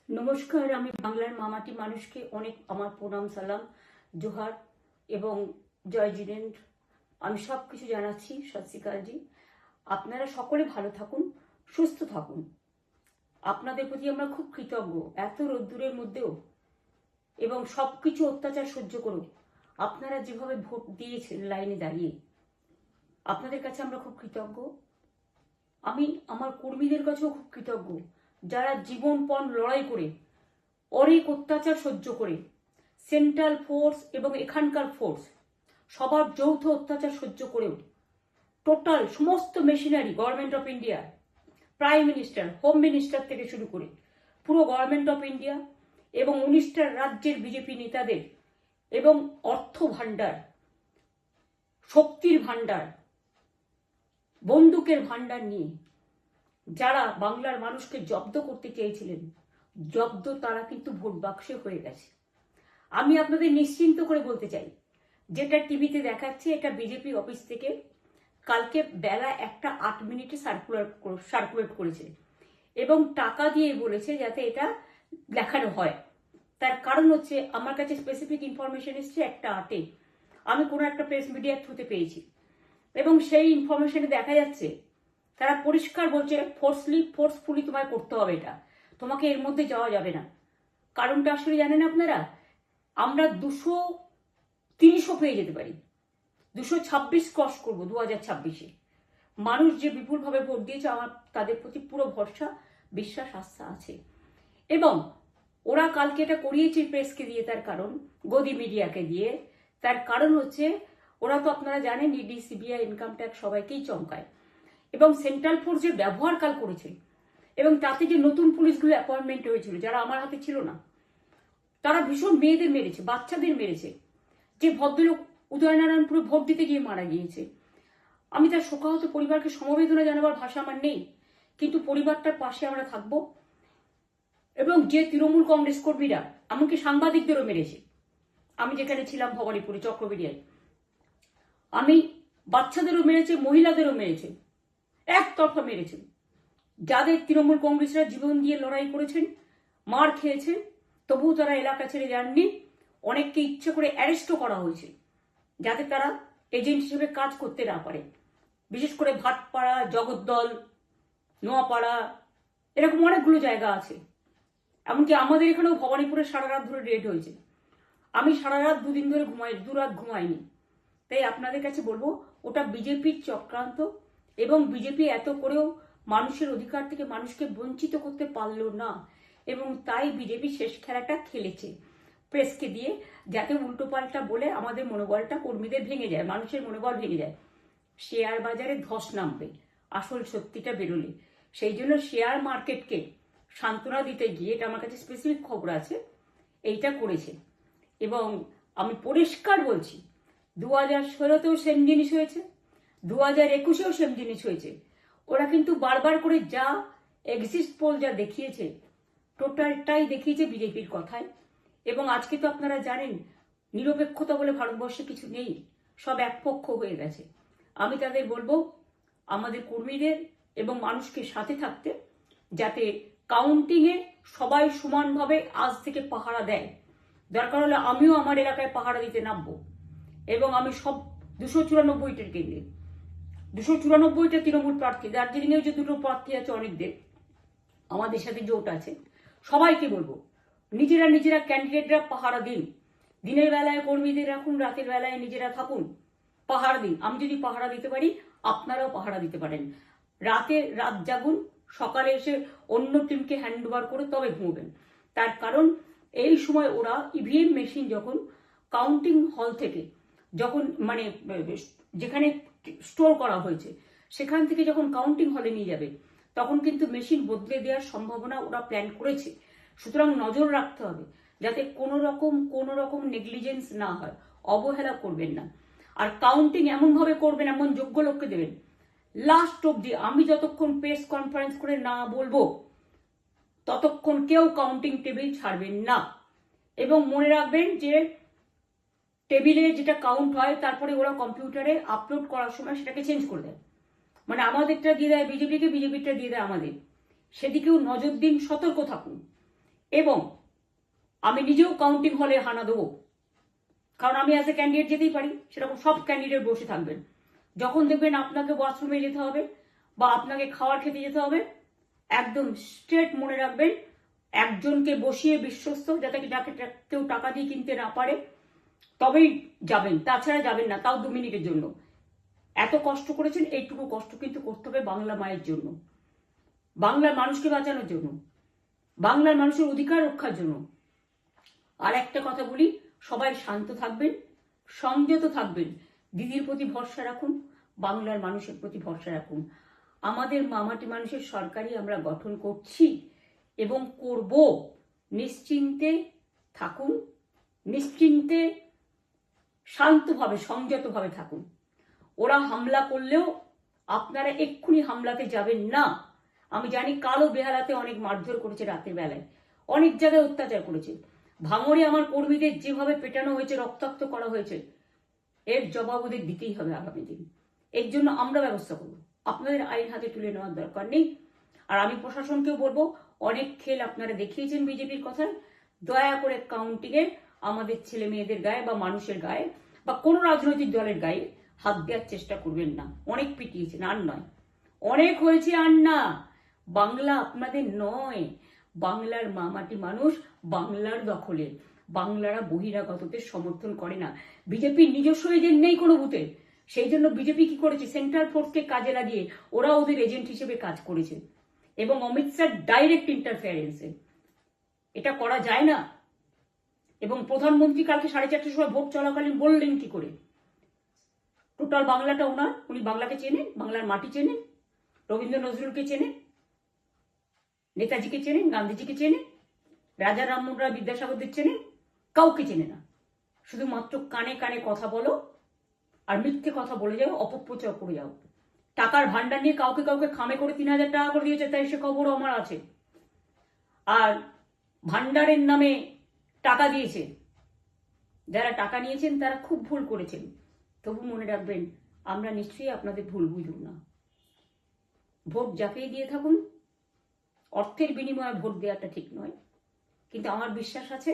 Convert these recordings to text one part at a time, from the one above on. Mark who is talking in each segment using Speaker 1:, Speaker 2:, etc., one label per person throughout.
Speaker 1: নমস্কার, আমি বাংলার মামাটি মানুষকে অনেক আমার প্রণাম, সালাম, জোহার এবং জয় জিনেন্দ্র। আমি সব কিছু জানাচ্ছি। সত শ্রী আকাল জি। আপনারা সকলে ভালো থাকুন, সুস্থ থাকুন। আপনাদের প্রতি আমরা খুব কৃতজ্ঞ। এত রোদ্দুরের মধ্যেও এবং সব কিছু অত্যাচার সহ্য করুন আপনারা যেভাবে ভোট দিয়েছেন লাইনে দাঁড়িয়ে, আপনাদের কাছে আমরা খুব কৃতজ্ঞ। আমি আমার কর্মীদের কাছেও খুব কৃতজ্ঞ, যারা জীবনপণ লড়াই করে অনেক অত্যাচার সহ্য করে সেন্ট্রাল ফোর্স এবং এখানকার ফোর্স সবার যৌথ অত্যাচার সহ্য করেও টোটাল সমস্ত machinery government of India, prime minister, home minister থেকে শুরু করে পুরো গভর্নমেন্ট অফ ইন্ডিয়া এবং 19টা রাজ্যের বিজেপি নেতাদের এবং অর্থ ভাণ্ডার, শক্তির ভাণ্ডার, বন্দুকের ভাণ্ডার নিয়ে যারা বাংলার মানুষকে জব্দ করতে চেয়েছিলেন, জব্দ তারা কিন্তু ভোট বাক্সে হয়ে গেছে। আমি আপনাদের নিশ্চিন্ত করে বলতে চাই, যেটা টিভিতে দেখাচ্ছে এটা বিজেপি অফিস থেকে কালকে বেলা 1:08 সার্কুলেট করেছে এবং টাকা দিয়ে বলেছে যাতে এটা দেখানো হয়। তার কারণ হচ্ছে আমার কাছে স্পেসিফিক ইনফরমেশন এসছে 1:08 আমি কোনো একটা প্রেস মিডিয়ার থ্রুতে পেয়েছি এবং সেই ইনফরমেশনে দেখা যাচ্ছে তারা পরিষ্কার বলছে ফোর্সফুলি তোমায় করতে হবে, এটা তোমাকে এর মধ্যে যাওয়া যাবে না। কারণটা আসলে জানেন আপনারা, আমরা 200-300 পেয়ে যেতে পারি, 226 ক্রস করবো 2026-এ। মানুষ যে বিপুলভাবে ভোট দিয়েছে, আমার তাদের প্রতি পুরো ভরসা, বিশ্বাস, আস্থা আছে। এবং ওরা কালকে এটা করিয়েছে প্রেসকে দিয়ে, তার কারণ গদি মিডিয়াকে দিয়ে। তার কারণ হচ্ছে ওরা তো আপনারা জানেন ইডি, সিবিআই, ইনকাম ট্যাক্স সবাইকেই চমকায় এবং সেন্ট্রাল ফোর্স যে ব্যবহার কাল করেছে এবং তাতে যে নতুন পুলিশগুলো অ্যাপয়েন্টমেন্ট হয়েছিল যারা আমার হাতে ছিল না, তারা ভীষণ মেয়েদের মেরেছে, বাচ্চাদের মেরেছে। যে ভদ্রলোক উদয়নারায়ণপুরে ভোট দিতে গিয়ে মারা গিয়েছে, আমি তার শোকাহত পরিবারকে সমবেদনা জানাবার ভাষা আমার নেই, কিন্তু পরিবারটার পাশে আমরা থাকবো। এবং যে তৃণমূল কংগ্রেস কর্মীরা এমনকি সাংবাদিকদেরও মেরেছে, আমি যেখানে ছিলাম ভবানীপুরে চক্রবেড়িয়ায়, আমি বাচ্চাদেরও মেরেছে, মহিলাদেরও মেরেছে, একতরফা মেরেছেন। যাদের তৃণমূল কংগ্রেসরা জীবন দিয়ে লড়াই করেছেন, মার খেয়েছেন, তবুও তারা এলাকা ছেড়ে যাননি। অনেককে ইচ্ছে করে অ্যারেস্টও করা হয়েছে যাতে তারা এজেন্ট হিসেবে কাজ করতে না পারে। বিশেষ করে ভাটপাড়া, জগদ্দল, নোয়াপাড়া, এরকম অনেকগুলো জায়গা আছে। এমনকি আমাদের এখানেও ভবানীপুরে সারা রাত ধরে রেড হয়েছে। আমি সারা রাত 2 দিন ধরে দুরাত ঘুমাইনি। তাই আপনাদের কাছে বলবো, ওটা বিজেপির চক্রান্ত এবং বিজেপি এত করেও মানুষের অধিকার থেকে মানুষকে বঞ্চিত করতে পারলো না এবং তাই বিজেপি শেষ খেলাটা খেলেছে প্রেসকে দিয়ে, যাতে উল্টোপাল্টা বলে আমাদের মনোবলটা কর্মীদের ভেঙে যায়, মানুষের মনোবল ভেঙে যায়। শেয়ার বাজারে ধস নামবে আসল সত্যিটা বেরোলে। সেই জন্য শেয়ার মার্কেটকে সান্ত্বনা দিতে গিয়ে, এটা আমার কাছে স্পেসিফিক খবর আছে, এইটা করেছে। এবং আমি পরিষ্কার বলছি, 2016তেও সেম জিনিস হয়েছে, 2021এও সেম জিনিস হয়েছে। ওরা কিন্তু বারবার করে যা এক্সিট পোল যা দেখিয়েছে, টোটালটাই দেখিয়েছে বিজেপির কথায়। এবং আজকে তো আপনারা জানেন নিরপেক্ষতা বলে ভারতবর্ষে কিছু নেই, সব একপক্ষ হয়ে গেছে। আমি তাদের বলবো আমাদের কর্মীদের এবং মানুষকে সাথে থাকতে, যাতে কাউন্টিংয়ে সবাই সমানভাবে আজ থেকে পাহারা দেয়। দরকার হলে আমিও আমার এলাকায় পাহারা দিতে নামবো এবং আমি সব 294টা কেন্দ্রে, 294টা তৃণমূল প্রার্থী, দার্জিলিংয়েও যে 2টো প্রার্থী আছে অনেকদের, আমাদের সাথে জোট আছে, সবাইকে বলবো নিজেরা ক্যান্ডিডেটরা পাহারা দিন। দিনের বেলায় কর্মীদের রাখুন, রাতের বেলায় নিজেরা থাকুন, পাহারা দিন। আমি যদি পাহারা দিতে পারি, আপনারাও পাহারা দিতে পারেন। রাত জাগুন, সকালে এসে অন্য টিমকে হ্যান্ড ওভার করে তবে ঘুমবেন। তার কারণ এই সময় ওরা ইভিএম মেশিন যখন কাউন্টিং হল থেকে, যখন মানে যেখানে স্টোর করা হয়েছে সেখান থেকে যখন কাউন্টিং হলে নিয়ে যাবে, তখন কিন্তু মেশিন বদলে দেওয়ার সম্ভাবনা ওরা প্ল্যান করেছে। সুতরাং নজর রাখতে হবে যাতে কোনো রকম নেগলিজেন্স না হয়, অবহেলা করবেন না। আর কাউন্টিং এমনভাবে করবেন, এমন যোগ্য লোককে দেবেন লাস্ট অব্দি। আমি যতক্ষণ প্রেস কনফারেন্স করে না বলবো ততক্ষণ কেউ কাউন্টিং টেবিল ছাড়বেন না। এবং মনে রাখবেন যে টেবিলে যেটা কাউন্ট হয় তারপরে ওরা কম্পিউটারে আপলোড করার সময় সেটাকে চেঞ্জ করে দেয়, মানে আমাদেরটা দিয়ে দেয় বিজেপিকে, বিজেপিটা দিয়ে দেয় আমাদের। সেদিকেও নজর দিন, সতর্ক থাকুন। এবং আমি নিজেও কাউন্টিং হলে হানা দেবো, কারণ আমি অ্যাজ এ ক্যান্ডিডেট যেতেই পারি, সেরকম সব ক্যান্ডিডেট বসে থাকবেন। যখন দেখবেন আপনাকে ওয়াশরুমে যেতে হবে বা আপনাকে খাবার খেতে যেতে হবে, একদম স্ট্রেট মনে রাখবেন, একজনকে বসিয়ে বিশ্বস্ত, যাতে যাকে কেউ টাকা দিয়ে কিনতে না পারে, তবেই যাবেন, তাছাড়া যাবেন না, তাও 2 মিনিটের জন্য। এত কষ্ট করেছেন, এইটুকু কষ্ট কিন্তু করতে হবে বাংলা মায়ের জন্য, বাংলার মানুষকে বাঁচানোর জন্য, বাংলার মানুষের অধিকার রক্ষার জন্য। আর একটা কথা বলি, সবাই শান্ত থাকবেন, সংযত থাকবেন, দিদির প্রতি ভরসা রাখুন, বাংলার মানুষের প্রতি ভরসা রাখুন। আমাদের মামাটি মানুষের সরকারই আমরা গঠন করছি এবং করব। নিশ্চিন্তে থাকুন, নিশ্চিন্তে শান্তভাবে সংযতভাবে থাকুন। ওরা হামলা করলেও আপনারা এক্ষুনি হামলাতে যাবেন না। আমি জানি কালো বেহালাতে অনেক মারধর করেছে, রাতের বেলায় অনেক জায়গায় অত্যাচার করেছে। ভাঙড়ে আমার কর্মীদের যেভাবে পেটানো হয়েছে, রক্তাক্ত করা হয়েছে, এর জবাব ওদের দিতেই হবে আগামী দিন। এর জন্য আমরা ব্যবস্থা করব, আপনাদের আইন হাতে তুলে নেওয়ার দরকার নেই। আর আমি প্রশাসনকেও বলবো, অনেক খেল আপনারা দেখিয়েছেন বিজেপির কথায়, দয়া করে কাউন্টিংয়ে আমাদের ছেলে মেয়েদের গায়ে বা মানুষের গায়ে বা কোনো রাজনৈতিক দলের গায়ে হাত দেওয়ার চেষ্টা করবেন না। অনেক পিটিয়েছেন, আর নয়, অনেক হয়েছে, আর না। বাংলা আপনাদের নয়, বাংলার মামাটি মানুষ বাংলার দখলে। বাংলারা বহিরাগতদের সমর্থন করে না। বিজেপির নিজস্ব এজেন্ট নেই কোনো বুথে, সেই জন্য বিজেপি কি করেছে, সেন্ট্রাল ফোর্সকে কাজে লাগিয়ে ওরা ওদের এজেন্ট হিসেবে কাজ করেছে, এবং অমিত শাহ ডাইরেক্ট ইন্টারফেয়ারেন্সে। এটা করা যায় না। এবং প্রধানমন্ত্রী কালকে 4:30টার সময় ভোট চলাকালীন বললেন কি করে, টোটাল বাংলাটা ওনার, উনি বাংলাকে চেনেন, বাংলার মাটি চেনেন, রবীন্দ্র নজরুলকে চেনেন, নেতাজিকে চেনেন, গান্ধীজিকে চেনেন, রাজা রামমোহন রায়, বিদ্যাসাগরদের চেনেন, কাউকে চেনে না। শুধুমাত্র কানে কানে কথা বলো আর মিথ্যে কথা বলে যাও, অপপ্রচার করে যাও। টাকার ভান্ডার নিয়ে কাউকে কাউকে খামে করে 3,000 টাকা করে দিয়েছে, তাই সে খবরও আমার আছে। আর ভান্ডারের নামে টাকা দিয়েছে, যারা টাকা নিয়েছেন তারা খুব ভুল করেছেন। তবু মনে রাখবেন, আমরা নিশ্চয়ই আপনাদের ভুল বুঝব না। ভোট যাকেই দিয়ে থাকুন, অর্থের বিনিময়ে ভোট দেওয়াটা ঠিক নয়, কিন্তু আমার বিশ্বাস আছে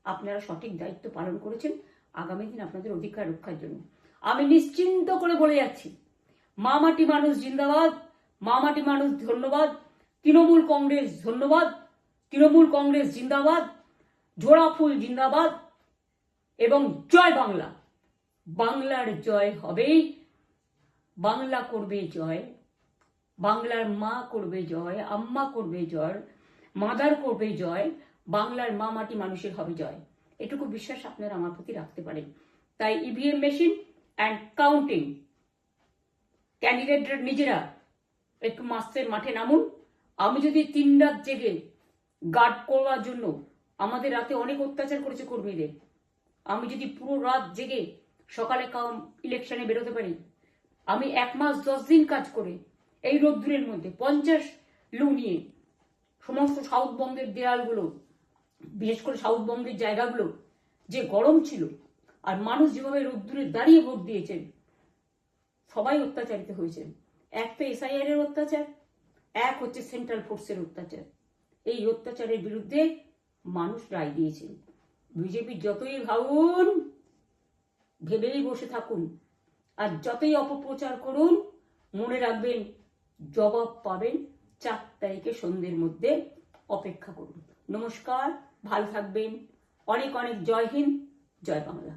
Speaker 1: আপনারা সঠিক দায়িত্ব পালন করেছেন আগামী দিন আপনাদের অধিকার রক্ষার জন্য। আমি নিশ্চিন্ত করে বলে যাচ্ছি, মামাটি মানুষ জিন্দাবাদ, মামাটি মানুষ ধন্যবাদ, তৃণমূল কংগ্রেস ধন্যবাদ, তৃণমূল কংগ্রেস জিন্দাবাদ, ঝোড়াফুল জিন্দাবাদ, এবং জয় বাংলা। বাংলার জয় হবেই, বাংলা করবে জয়, বাংলার মা করবে জয়, আম্মা করবে জয়, মাদার করবে জয়, বাংলার মা মাটি মানুষের হবে জয়। এটুকু বিশ্বাস আপনারা আমার প্রতি রাখতে পারেন। তাই ইভিএম মেশিন অ্যান্ড কাউন্টিং, ক্যান্ডিডেটরা নিজেরা একটু মাঠে নামুন। আমি যদি 3 রাত জেগে গার্ড করার জন্য, আমাদের রাতে অনেক অত্যাচার করেছে কর্মীদের, আমি যদি পুরো রাত জেগে সকালে ইলেকশনে বেরোতে পারি, আমি 1 মাস 10 দিন কাজ করে এই রোদ্দুরের মধ্যে 50 লু নিয়ে সমস্ত সাউথবঙ্গের দেয়ালগুলো, বিশেষ করে সাউথবঙ্গের জায়গাগুলো যে গরম ছিল, আর মানুষ যেভাবে রোদ্দুরে দাঁড়িয়ে ভোট দিয়েছেন, সবাই অত্যাচারিত হয়েছেন। এক তো এসআইআর এর অত্যাচার, এক হচ্ছে সেন্ট্রাল ফোর্সের অত্যাচার। এই অত্যাচারের বিরুদ্ধে মানুষ রায় দিয়েছেন। বিজেপি যতই ভাবুন, ভেবেই বসে থাকুন, আর যতই অপপ্রচার করুন, মনে রাখবেন জবাব পাবেন 4 তারিখে সন্ধ্যের মধ্যে। অপেক্ষা করুন। নমস্কার, ভালো থাকবেন। অনেক অনেক জয় হিন্দ, জয় বাংলা।